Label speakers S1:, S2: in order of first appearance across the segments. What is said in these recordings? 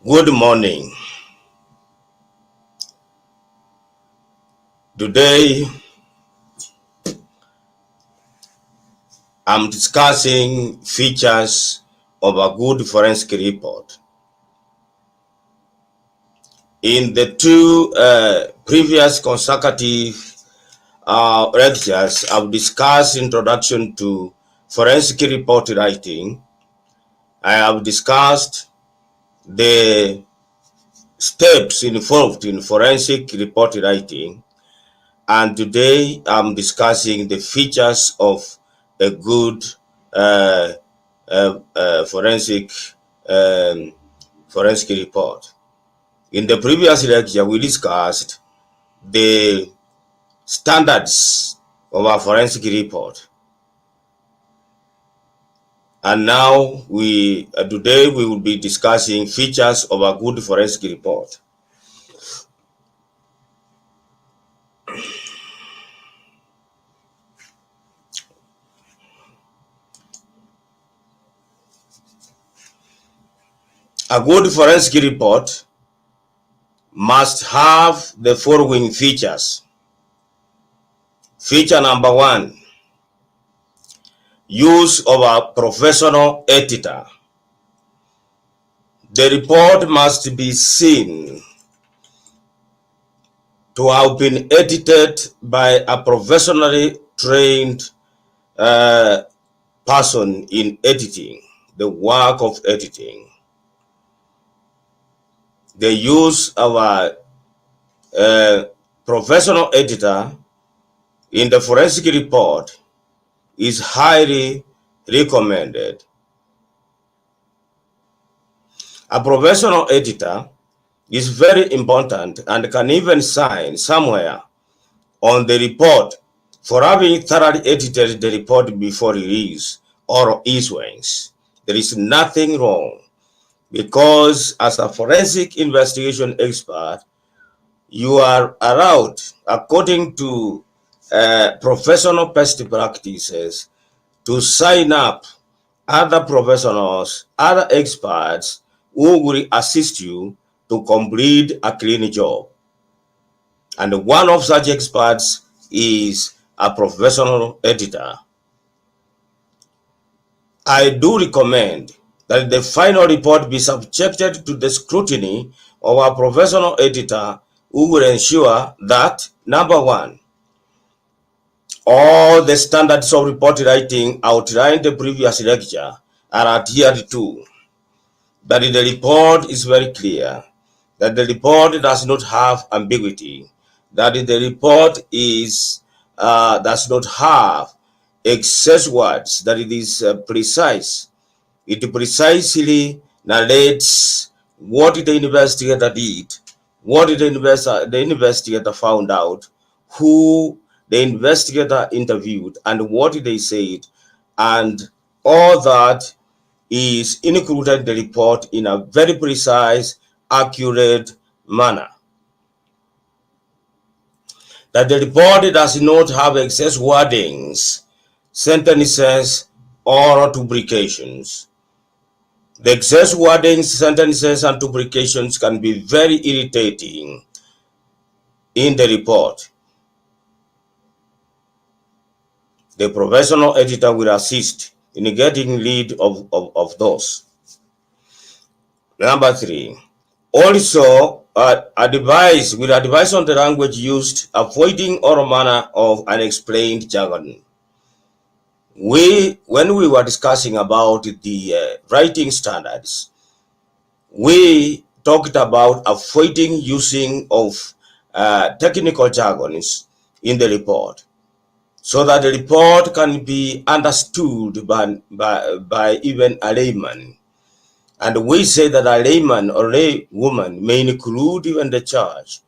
S1: Good morning. Today I'm discussing features of a good forensic report. In the two previous consecutive lectures, I've discussed introduction to forensic report writing. I have discussed the steps involved in forensic report writing, and today I'm discussing the features of a good uh, forensic forensic report. In the previous lecture, we discussed the standards of a forensic report, and now today we will be discussing features of a good forensic report. A good forensic report must have the following features. Feature number 1, use of a professional editor. The report must be seen to have been edited by a professionally trained person in editing, the work of editing. The use of a professional editor in the forensic report is highly recommended. A professional editor is very important and can even sign somewhere on the report for having thoroughly edited the report before release or issuance. There is nothing wrong, because as a forensic investigation expert, you are allowed, according to professional best practices, to sign up other professionals, other experts who will assist you to complete a clean job. And one of such experts is a professional editor. I do recommend that the final report be subjected to the scrutiny of a professional editor who will ensure that, number 1, all the standards of report writing outlined in the previous lecture are adhered to, that the report is very clear, that the report does not have ambiguity, that the report does not have excess words, that it is precise. It precisely narrates what the investigator did, what the investigator found out, who the investigator interviewed, and what they said, and all that is included in the report in a very precise, accurate manner. That the report does not have excess wordings, sentences, or duplications. The excess wordings, sentences, and duplications can be very irritating in the report. The professional editor will assist in getting rid of those. Number 3, also advise on the language used, avoiding all manner of unexplained jargon. When we were discussing about the writing standards, we talked about avoiding using of technical jargons in the report, so that the report can be understood by even a layman. And we say that a layman or lay woman may include even the judge,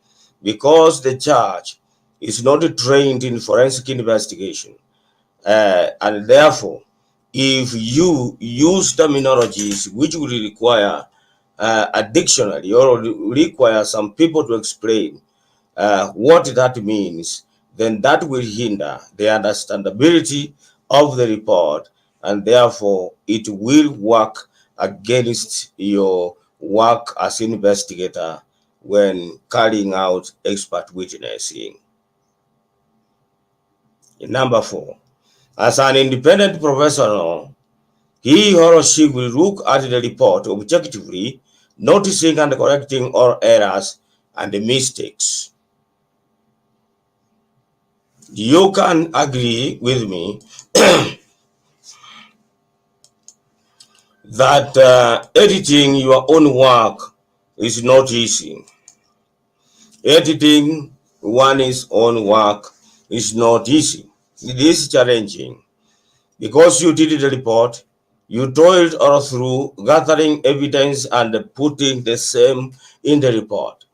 S1: because the judge is not trained in forensic investigation. And therefore, if you use terminologies which will require a dictionary or require some people to explain what that means, then that will hinder the understandability of the report, and therefore it will work against your work as investigator when carrying out expert witnessing. Number 4, as an independent professional, he or she will look at the report objectively, noticing and correcting all errors and mistakes. You can agree with me that editing your own work is not easy. Editing one's own work is not easy. It is challenging because you did the report, you toiled all through gathering evidence and putting the same in the report.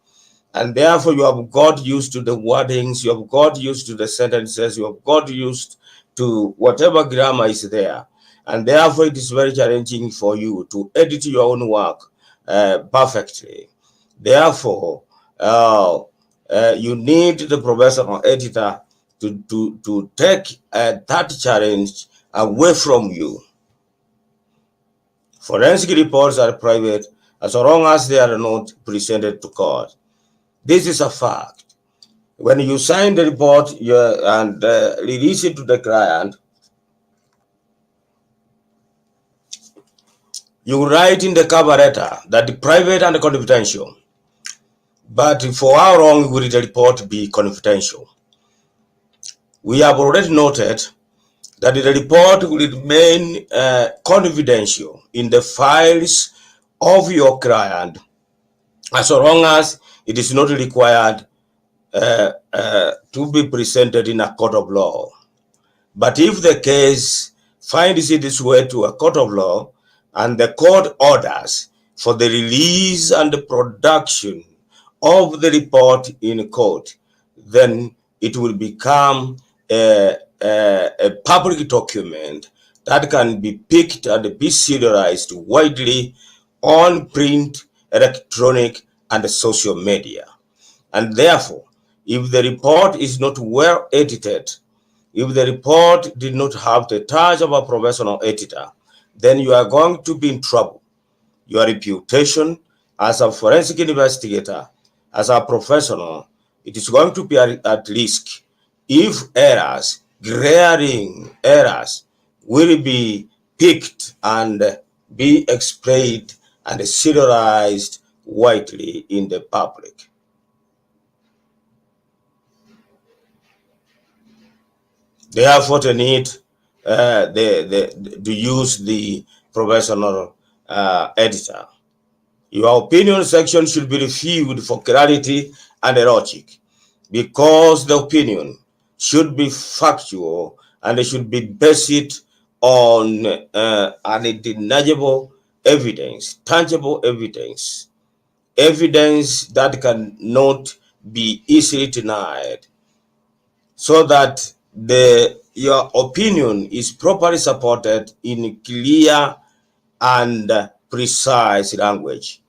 S1: And therefore, you have got used to the wordings, you have got used to the sentences, you have got used to whatever grammar is there. And therefore, it is very challenging for you to edit your own work perfectly. Therefore, you need the professional editor to take that challenge away from you. Forensic reports are private as long as they are not presented to court. This is a fact. When you sign the report and release it to the client, you write in the cover letter that private and confidential. But for how long will the report be confidential? We have already noted that the report will remain confidential in the files of your client as long as it is not required to be presented in a court of law. But if the case finds its way to a court of law and the court orders for the release and the production of the report in court, then it will become a public document that can be picked and be serialized widely on print, electronic, and social media. And therefore, if the report is not well edited, if the report did not have the touch of a professional editor, then you are going to be in trouble. Your reputation as a forensic investigator, as a professional, it is going to be at risk if errors, glaring errors, will be picked and be explained and serialized widely in the public. Therefore, the need to use the professional editor. Your opinion section should be reviewed for clarity and logic, because the opinion should be factual and it should be based on undeniable evidence, tangible evidence, evidence that cannot be easily denied, so that your opinion is properly supported in clear and precise language.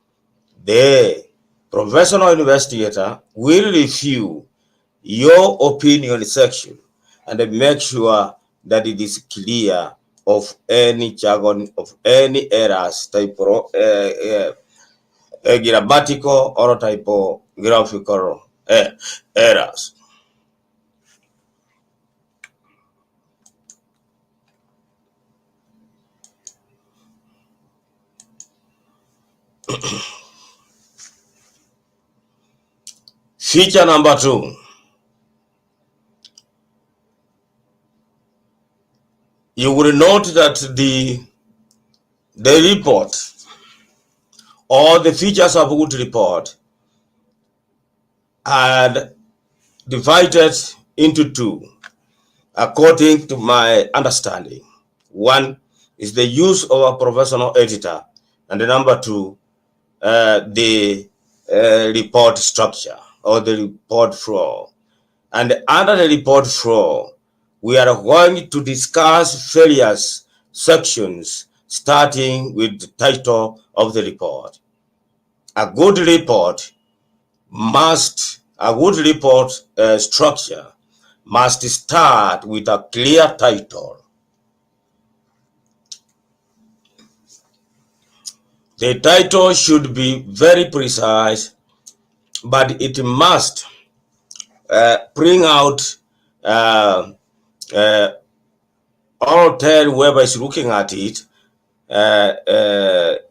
S1: The professional investigator will review your opinion section and make sure that it is clear of any jargon, of any errors, grammatical or typographical errors. Feature number 2. You will note that the report or the features of a good report are divided into 2, according to my understanding. 1 is the use of a professional editor, and the number 2, the report structure or the report flow. And under the report flow, we are going to discuss various sections, starting with the title of the report. A good report structure must start with a clear title. The title should be very precise, but it must bring out or tell whoever is looking at it the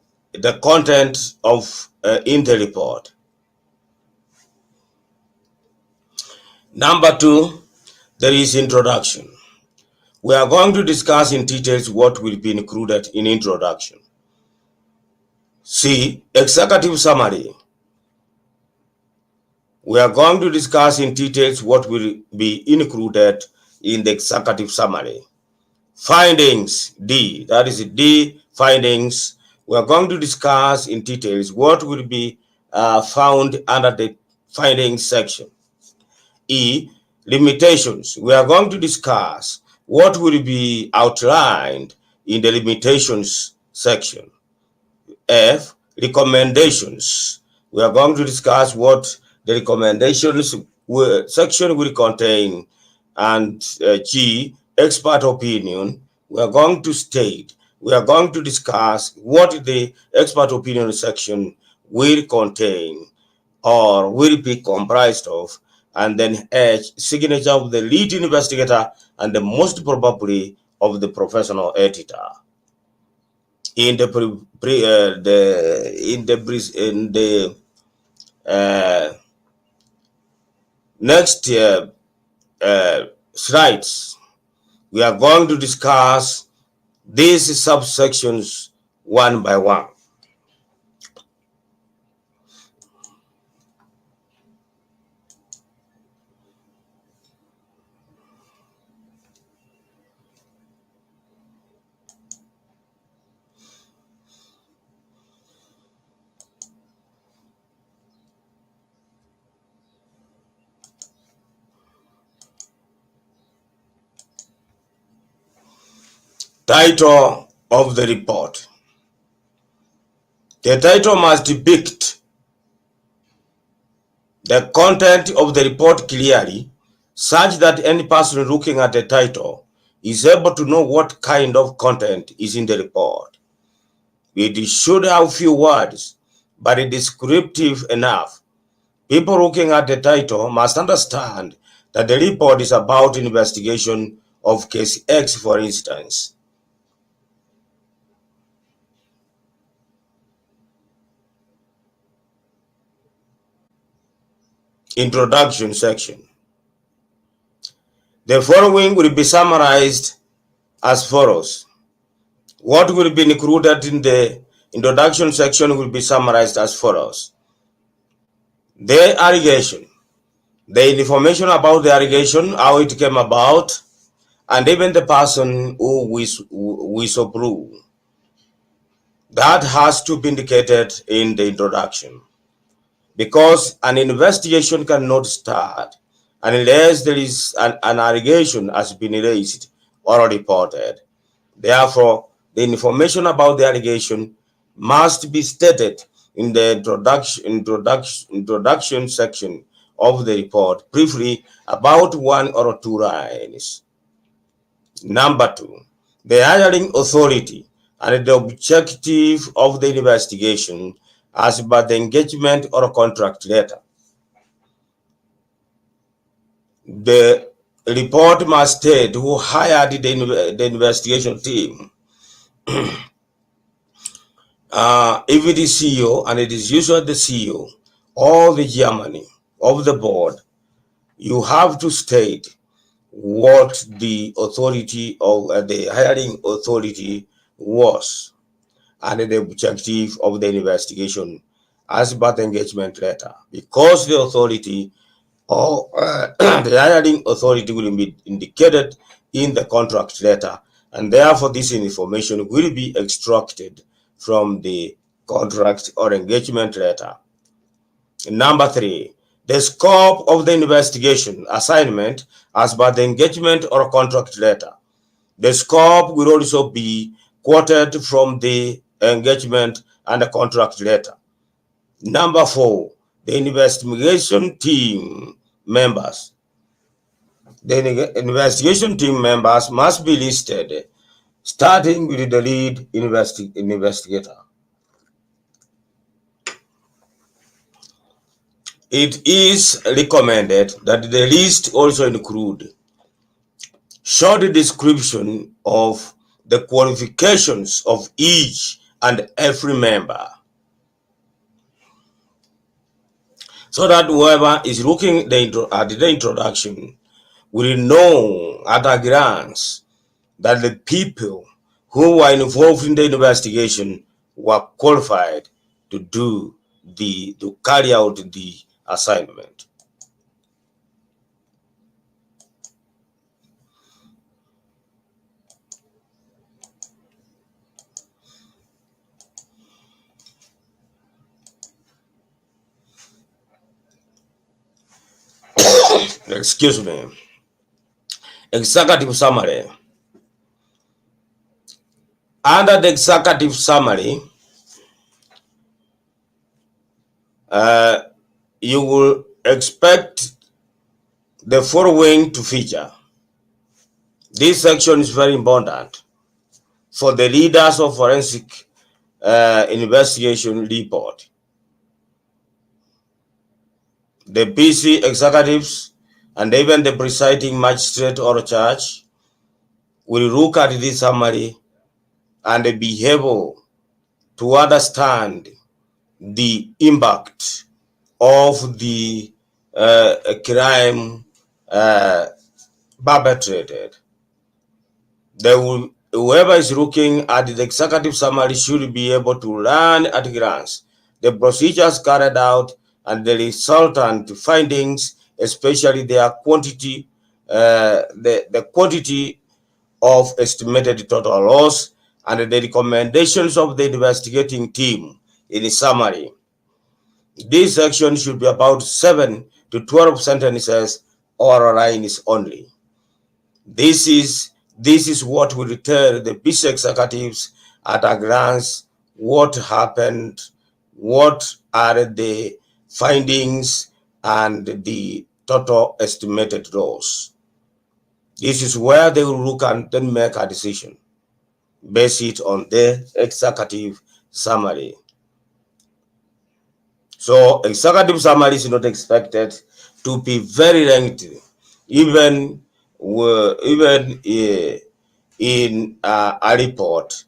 S1: content of in the report. Number 2, there is introduction. We are going to discuss in details what will be included in introduction. C, executive summary. We are going to discuss in details what will be included in the executive summary. Findings, D, that is D, findings. We are going to discuss in details what will be found under the findings section. E, limitations. We are going to discuss what will be outlined in the limitations section. F, recommendations. We are going to discuss what the recommendations section will contain. And G, expert opinion. We are going to discuss what the expert opinion section will contain or will be comprised of. And then H, signature of the lead investigator and the most probably of the professional editor. In the next slides, we are going to discuss these subsections one by one. Title of the report. The title must depict the content of the report clearly, such that any person looking at the title is able to know what kind of content is in the report. It should have few words, but it is descriptive enough. People looking at the title must understand that the report is about investigation of case X, for instance. Introduction section. The following will be summarized as follows. What will be included in the introduction section will be summarized as follows. The allegation, the information about the allegation, how it came about, and even the person who whistleblew. That has to be indicated in the introduction, because an investigation cannot start unless there is an allegation has been raised or reported. Therefore, the information about the allegation must be stated in the introduction section of the report, briefly about 1 or 2 lines. Number 2, the hiring authority and the objective of the investigation as per the engagement or contract letter. The report must state who hired the investigation team. If it is CEO, and it is usually the CEO or the chairman of the board, you have to state what the authority of the hiring authority was and the objective of the investigation as per the engagement letter, because the authority or the hiring authority will be indicated in the contract letter, and therefore this information will be extracted from the contract or engagement letter. Number 3, the scope of the investigation assignment as per the engagement or contract letter. The scope will also be quoted from the engagement and the contract letter. Number 4, the investigation team members. The investigation team members must be listed, starting with the lead investigator. it is recommended that the list also include short description of the qualifications of each and every member, so that whoever is looking at the introduction will know at a glance that the people who were involved in the investigation were qualified to carry out the assignment. Excuse me. Executive summary. Under the executive summary, you will expect the following to feature. This section is very important for the readers of forensic investigation report. The PC executives and even the presiding magistrate or judge will look at this summary and be able to understand the impact of the crime perpetrated. Whoever is looking at the executive summary should be able to learn at a glance the procedures carried out and the resultant findings, especially their quantity, the quantity of estimated total loss, and the recommendations of the investigating team. In summary, this section should be about 7 to 12 sentences or lines only. This is what will tell the business executives at a glance what happened, what are the findings, and the total estimated loss. This is where they will look and then make a decision based on the executive summary. So executive summary is not expected to be very lengthy, even in a report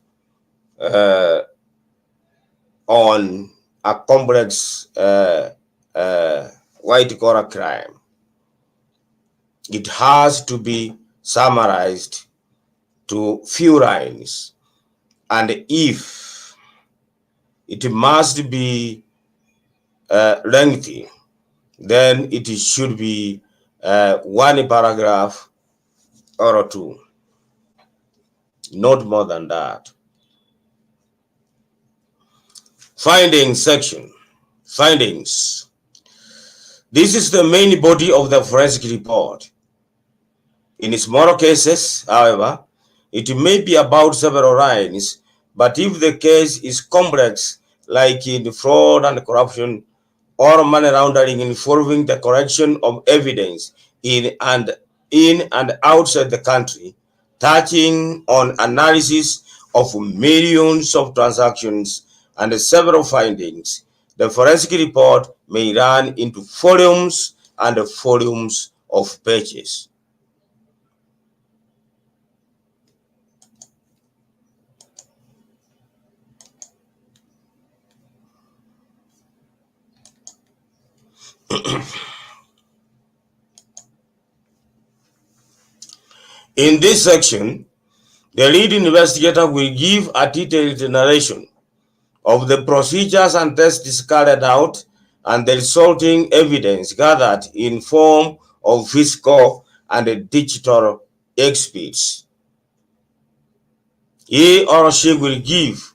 S1: on a complex white-collar crime. It has to be summarized to few lines, and if it must be lengthy, then it should be one paragraph or two, not more than that. Findings section. Findings. This is the main body of the forensic report. In smaller cases, however, it may be about several lines, but if the case is complex, like in fraud and corruption or money laundering involving the collection of evidence in and outside the country, touching on analysis of millions of transactions and several findings, the forensic report may run into volumes and volumes of pages. In this section, the lead investigator will give a detailed narration of the procedures and tests carried out and the resulting evidence gathered in form of physical and digital exhibits. He or she will give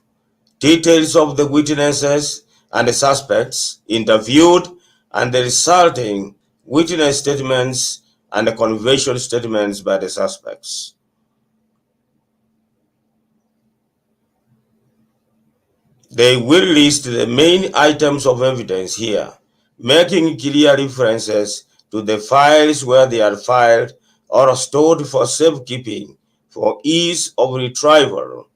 S1: details of the witnesses and the suspects interviewed and the resulting witness statements and the confession statements by the suspects. They will list the main items of evidence here, making clear references to the files where they are filed or stored for safekeeping for ease of retrieval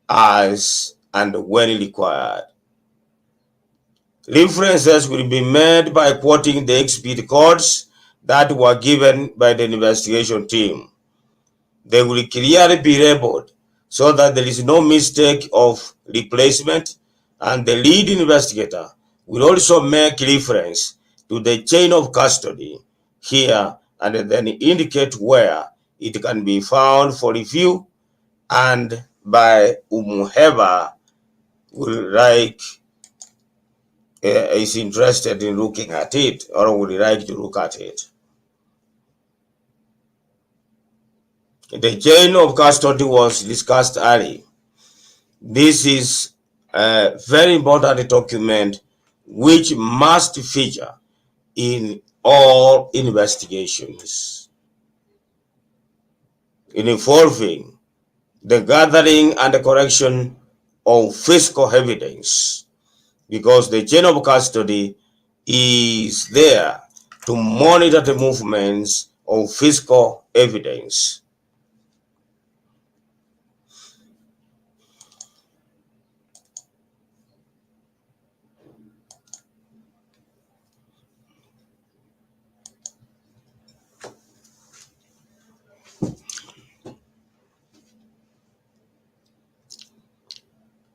S1: as and when required. References will be made by quoting the exhibit codes that were given by the investigation team. They will clearly be labeled so that there is no mistake of replacement, and the lead investigator will also make reference to the chain of custody here and then indicate where it can be found for review and by whomever will like is interested in looking at it or would like to look at it. The chain of custody was discussed earlier. This is a very important document which must feature in all investigations involving the gathering and the correction of physical evidence, because the chain of custody is there to monitor the movements of physical evidence.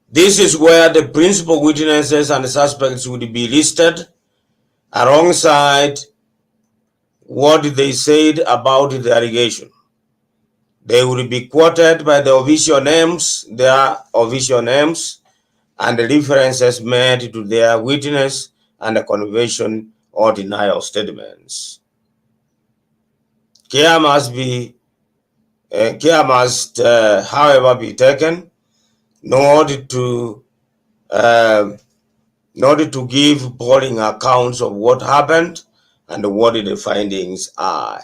S1: This is where the principal witnesses and the suspects would be listed alongside what they said about the allegation. They will be quoted by the official names, their official names, and the references made to their witness and the confession or denial statements. Care must, however, be taken in order to give boring accounts of what happened and what the findings are.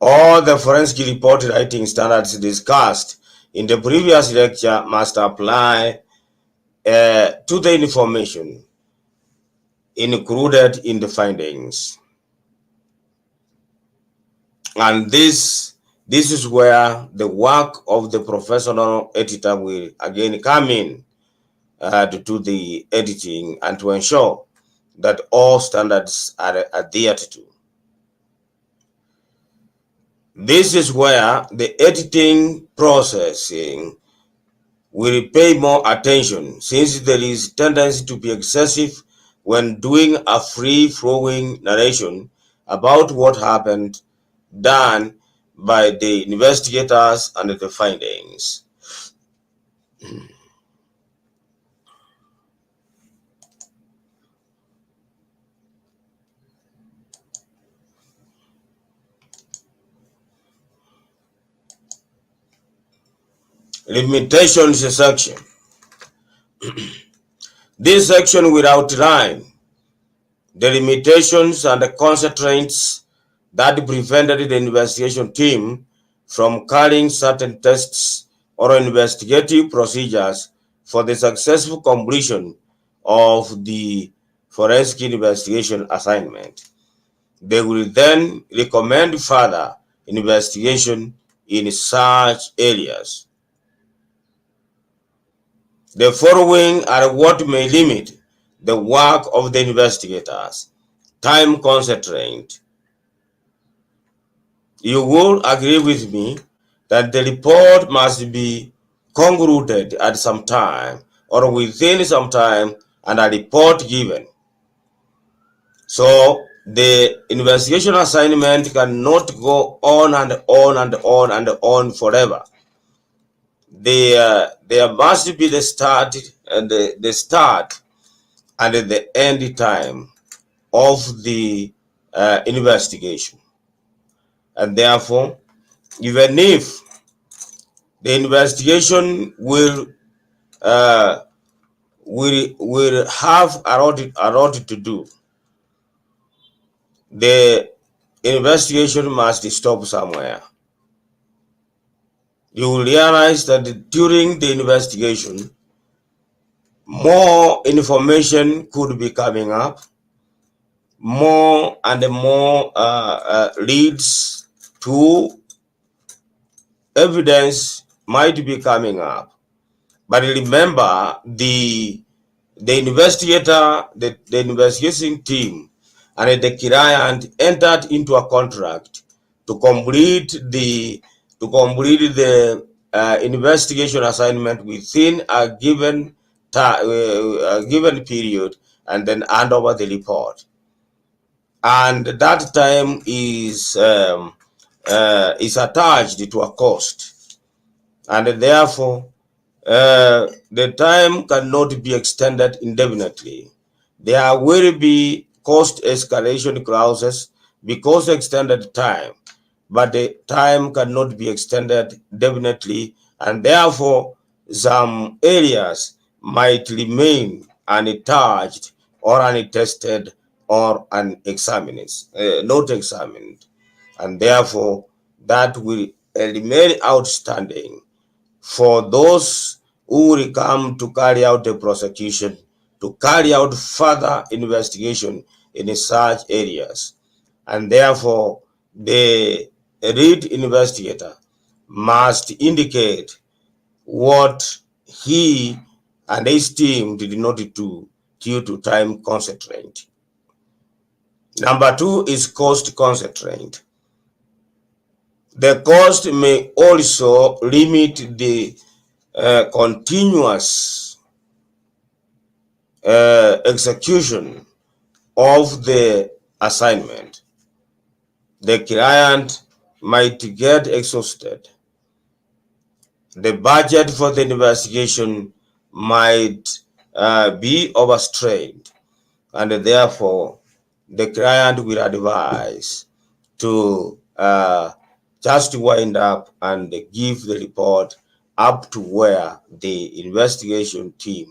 S1: All the forensic report writing standards discussed in the previous lecture must apply to the information included in the findings. And this is where the work of the professional editor will again come in to do the editing and to ensure that all standards are adhered to. This is where the editing processing will pay more attention, since there is tendency to be excessive when doing a free-flowing narration about what happened, done by the investigators and the findings. Limitations section. This section will outline the limitations and the constraints that prevented the investigation team from carrying certain tests or investigative procedures for the successful completion of the forensic investigation assignment. They will then recommend further investigation in such areas. The following are what may limit the work of the investigators. Time constraint. You will agree with me that the report must be concluded at some time or within some time and a report given. So the investigation assignment cannot go on and on and on and on forever. There must be the start and the start and the end time of the investigation. And therefore, even if the investigation will have a lot to do, the investigation must stop somewhere. You will realize that during the investigation, more information could be coming up, more and more leads to evidence might be coming up, But remember, the investigator, the investigation team, and the client entered into a contract to complete the investigation assignment within a given period, and then hand over the report. And that time is attached to a cost, and therefore the time cannot be extended indefinitely. There will be cost escalation clauses because extended time, but the time cannot be extended definitely, and therefore some areas might remain untouched or untested or unexamined, not examined, and therefore that will remain outstanding for those who will come to carry out the prosecution, to carry out further investigation in such areas. And therefore, the lead investigator must indicate what he and his team did not do due to time constraint. Number 2 is cost constraint. The cost may also limit the continuous execution of the assignment. The client might get exhausted. The budget for the investigation might be overstrained, and therefore the client will advise to just wind up and give the report up to where the investigation team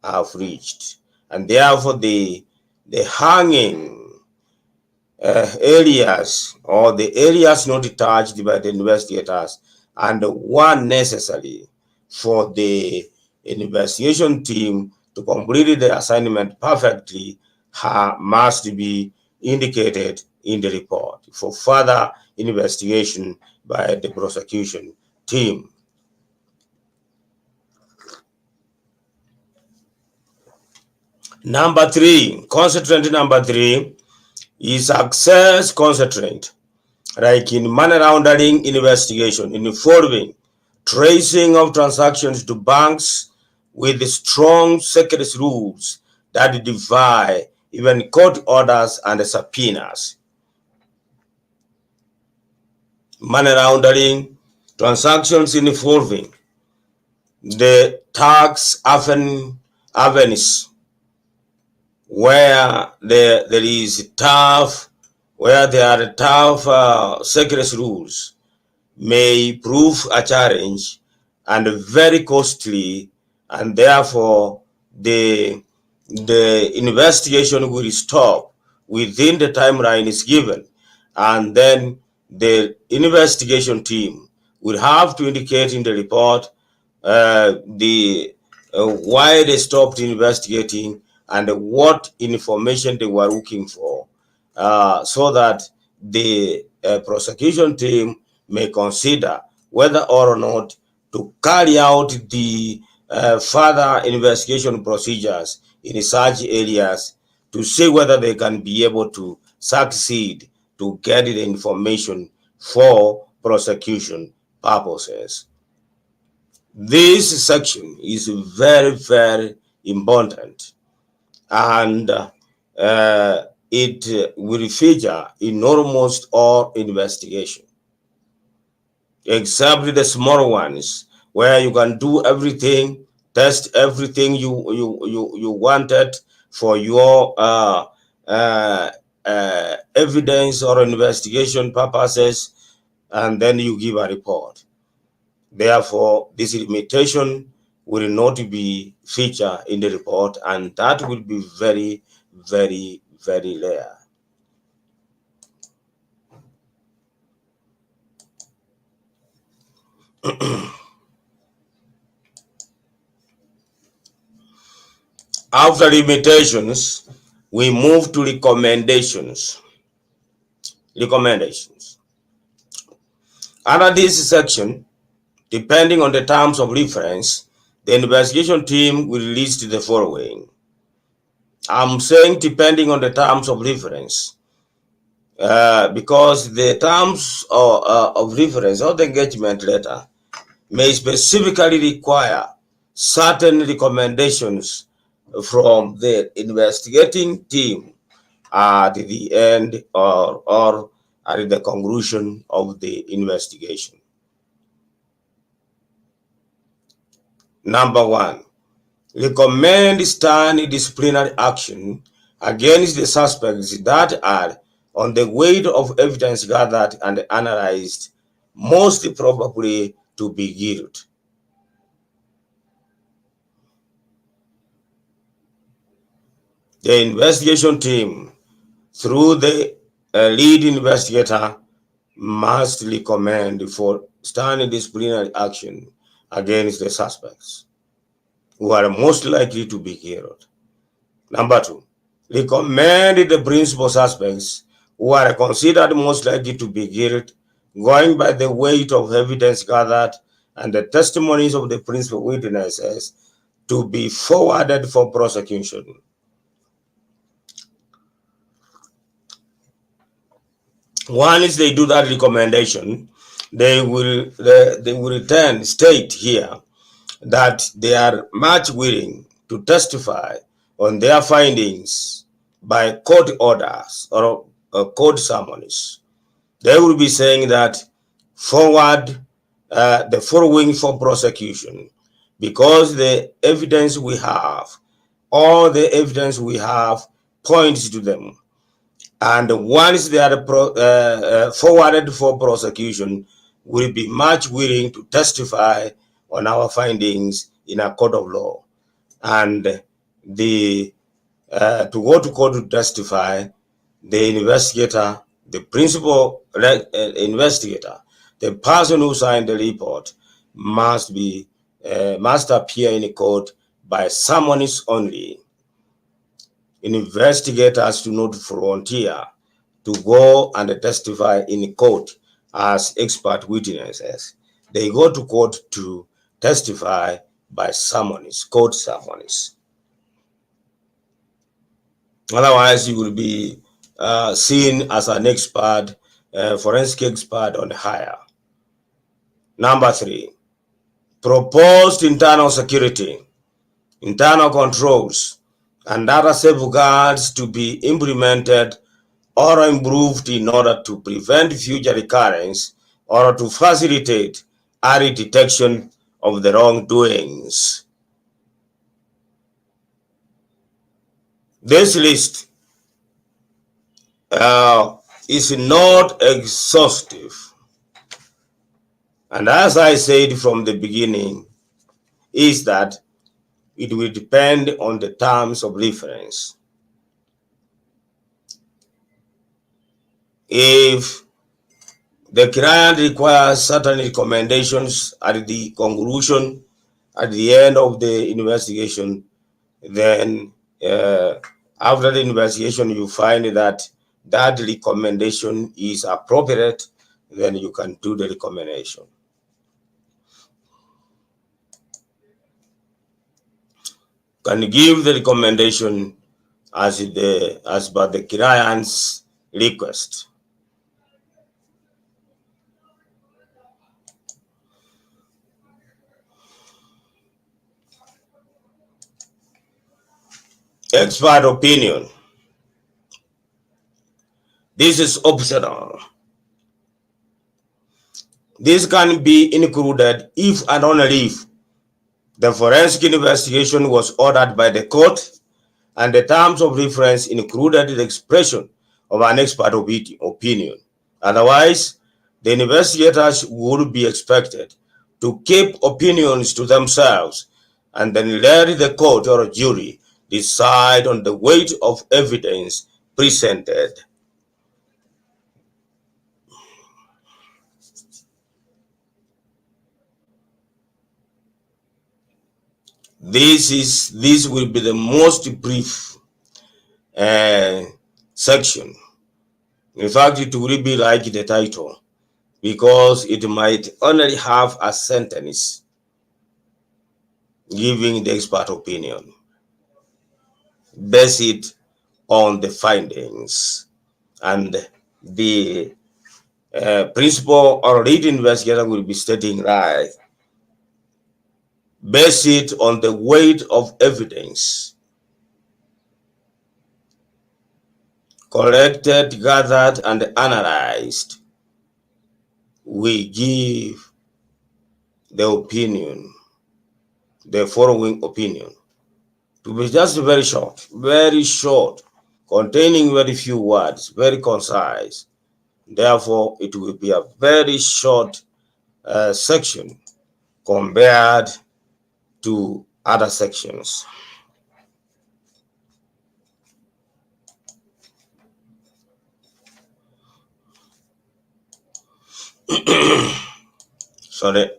S1: have reached. And therefore the hanging areas, or the areas not touched by the investigators and one necessary for the investigation team to complete the assignment perfectly must be indicated in the report for further investigation by the prosecution team. Number 3, concentrant number 3 is access concentrant, like in money laundering investigation involving tracing of transactions to banks with strong secrecy rules that defy even court orders and subpoenas. Money laundering transactions involving the tax avenues where there are tough secrecy rules may prove a challenge and very costly, and therefore the investigation will stop within the timeline is given, and then the investigation team will have to indicate in the report why they stopped investigating and what information they were looking for, so that the prosecution team may consider whether or not to carry out the further investigation procedures in such areas to see whether they can be able to succeed to get the information for prosecution purposes. This section is very, very important, and it will feature in almost all investigation, except the small ones where you can do everything, test everything you wanted for your evidence or investigation purposes, and then you give a report. Therefore, this limitation will not be featured in the report, and that will be very, very, very rare. After limitations, we move to recommendations. Under this section, depending on the terms of reference, The investigation team will list the following. I'm saying depending on the terms of reference, because the terms of reference or the engagement letter may specifically require certain recommendations from the investigating team at the end or at the conclusion of the investigation. Number one, recommend stern disciplinary action against the suspects that are on the weight of evidence gathered and analyzed most probably to be guilty. The investigation team, through the lead investigator, must recommend for stern disciplinary action against the suspects who are most likely to be killed. Number two, recommend the principal suspects who are considered most likely to be guilty, going by the weight of evidence gathered and the testimonies of the principal witnesses, to be forwarded for prosecution. Once they do that recommendation, they will return state here that they are much willing to testify on their findings by court orders or court summons. They will be saying that forward the following for prosecution, because the evidence we have, all the evidence we have points to them. And once they are forwarded for prosecution, we'll be much willing to testify on our findings in a court of law. And the to go to court to testify, the investigator, the principal investigator, the person who signed the report must appear in court by summons only. Investigators do not volunteer to go and testify in court as expert witnesses. They go to court to testify by summons, court summons. Otherwise, you will be seen as an expert, forensic expert on hire. Number three, proposed internal security, internal controls, and other safeguards to be implemented or improved in order to prevent future recurrence or to facilitate early detection of the wrongdoings. This list is not exhaustive. And as I said from the beginning, is that it will depend on the terms of reference. If the client requires certain recommendations at the conclusion, at the end of the investigation, then after the investigation you find that that recommendation is appropriate, then you can do the recommendation. Can give the recommendation as per the client's request. Expert opinion. This is optional. This can be included if and only if the forensic investigation was ordered by the court and the terms of reference included the expression of an expert opinion. Otherwise, the investigators would be expected to keep opinions to themselves and then let the court or jury decide on the weight of evidence presented. This will be the most brief section. In fact, it will be like the title, because it might only have a sentence. giving the expert opinion. Base it on the findings, and the principal or lead investigator will be stating, right, base it on the weight of evidence collected, gathered, and analyzed. We give the opinion, the following opinion, to be just very short, containing very few words, very concise. Therefore, it will be a very short section compared to other sections. Sorry.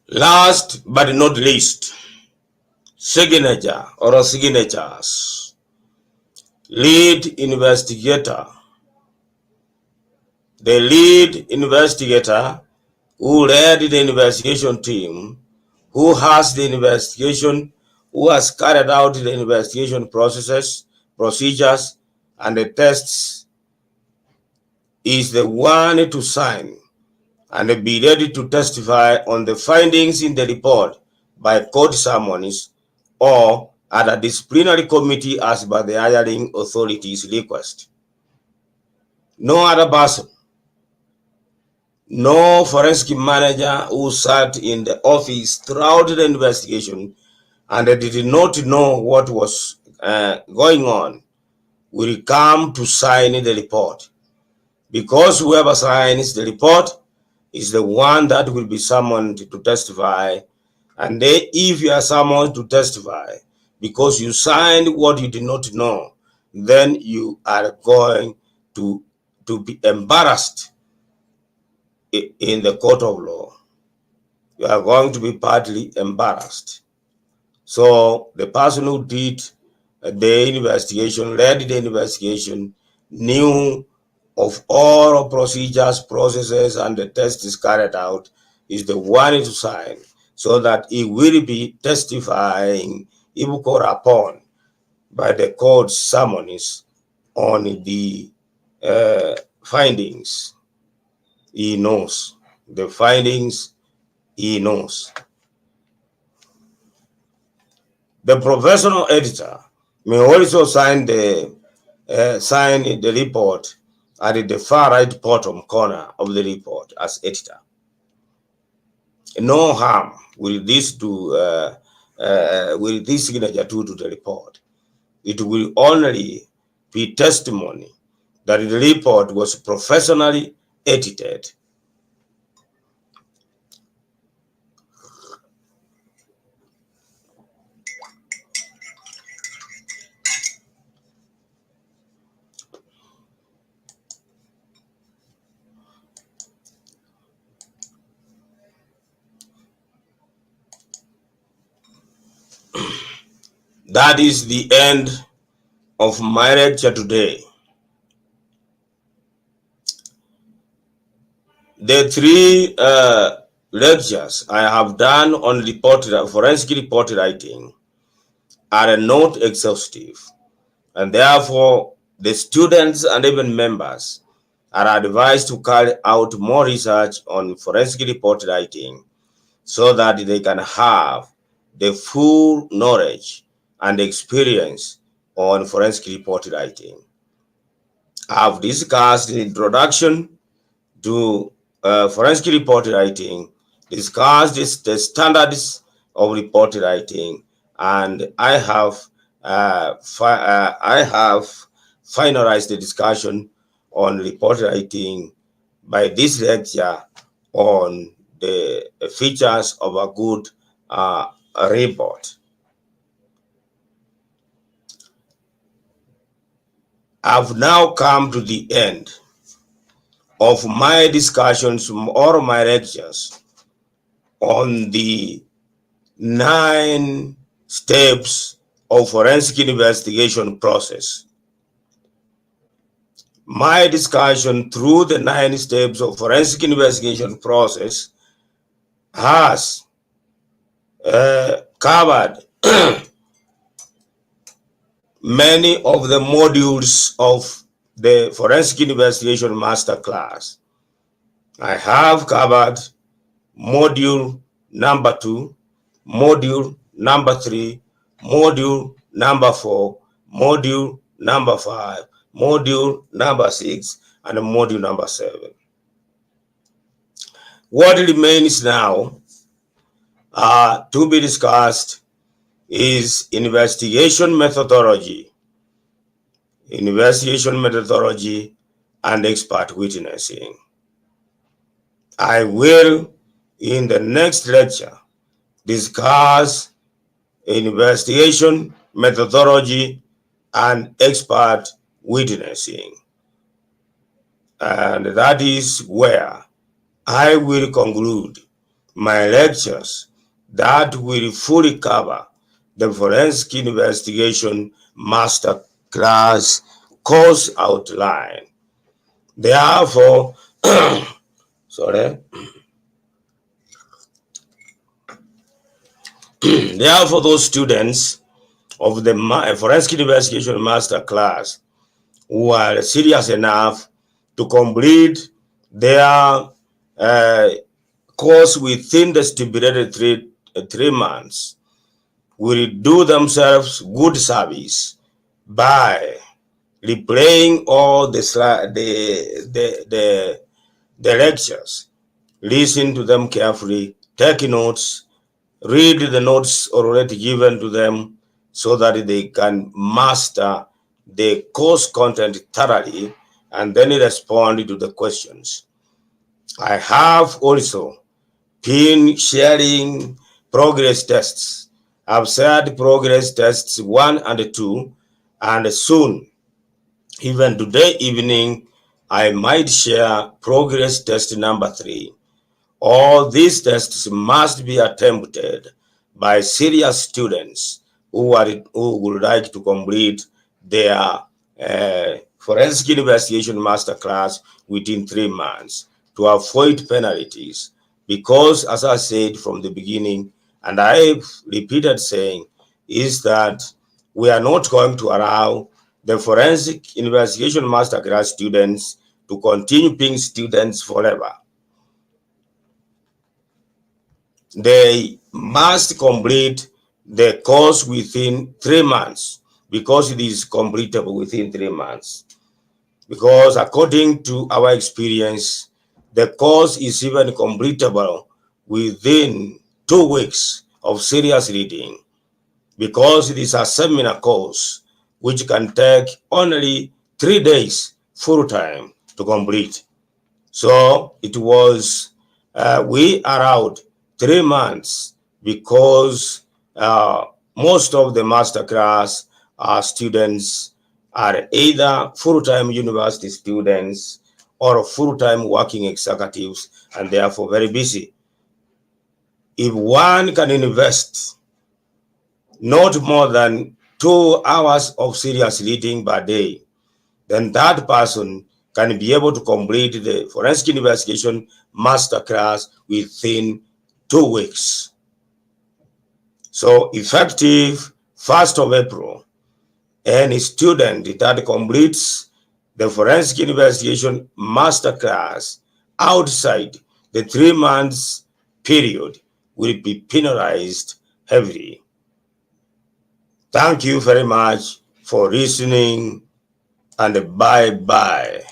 S1: Last but not least, signature or signatures. Lead investigator. The lead investigator who led the investigation team, who has the investigation, who has carried out the investigation processes, procedures, and the tests, is the one to sign and be ready to testify on the findings in the report by court summons or at a disciplinary committee as per the hiring authority's request. No other person, no forensic manager who sat in the office throughout the investigation and did not know what was going on will come to sign the report, because whoever signs the report is the one that will be summoned to testify. And if you are summoned to testify because you signed what you did not know, then you are going to be embarrassed in the court of law. You are going to be partly embarrassed. So the person who did the investigation, led the investigation, knew of all procedures, processes, and the test is carried out, is the one to sign, so that he will be testifying, if called upon by the court summons on the findings. He knows the findings. He knows. The professional editor may also sign the report at the far right bottom corner of the report as editor. No harm will this signature do to the report. It will only be testimony that the report was professionally edited. That is the end of my lecture today. The three lectures I have done on forensic report writing are not exhaustive, and therefore the students and even members are advised to carry out more research on forensic report writing so that they can have the full knowledge and experience on forensic report writing. I have discussed the introduction to forensic report writing, discussed the standards of report writing, and I have finalized the discussion on report writing by this lecture on the features of a good report. I've now come to the end of my discussions or my lectures on the 9 steps of forensic investigation process. My discussion through the 9 steps of forensic investigation process has covered many of the modules of the Forensic Investigation Masterclass. I have covered module number 2, module number 3, module number 4, module number 5, module number 6, and module number 7. What remains now to be discussed is investigation methodology, and expert witnessing. I will, in the next lecture, discuss investigation methodology and expert witnessing. And that is where I will conclude my lectures that will fully cover the Forensic Investigation Master Class course outline. Therefore, therefore, those students of the Forensic Investigation Master Class who are serious enough to complete their course within the stipulated three months will do themselves good service by replaying all the lectures, listen to them carefully, take notes, read the notes already given to them so that they can master the course content thoroughly and then respond to the questions. I have also been sharing progress tests. I've shared progress tests 1 and 2, and soon, even today evening, I might share progress test number 3. All these tests must be attempted by serious students who would like to complete their Forensic Investigation Masterclass within 3 months to avoid penalties. Because, as I said from the beginning, and I've repeated saying, is that we are not going to allow the Forensic Investigation Masterclass students to continue being students forever. They must complete the course within 3 months, because it is completable within 3 months. Because according to our experience, the course is even completable within 2 weeks of serious reading, because it is a seminar course which can take only 3 days full time to complete. So it was, we allowed 3 months because most of the masterclass students are either full-time university students or full-time working executives, and therefore very busy. If one can invest not more than 2 hours of serious reading per day, then that person can be able to complete the Forensic Investigation Masterclass within 2 weeks. So effective 1st of April, any student that completes the Forensic Investigation Masterclass outside the 3 months period will be penalized heavily. Thank you very much for listening, and bye-bye.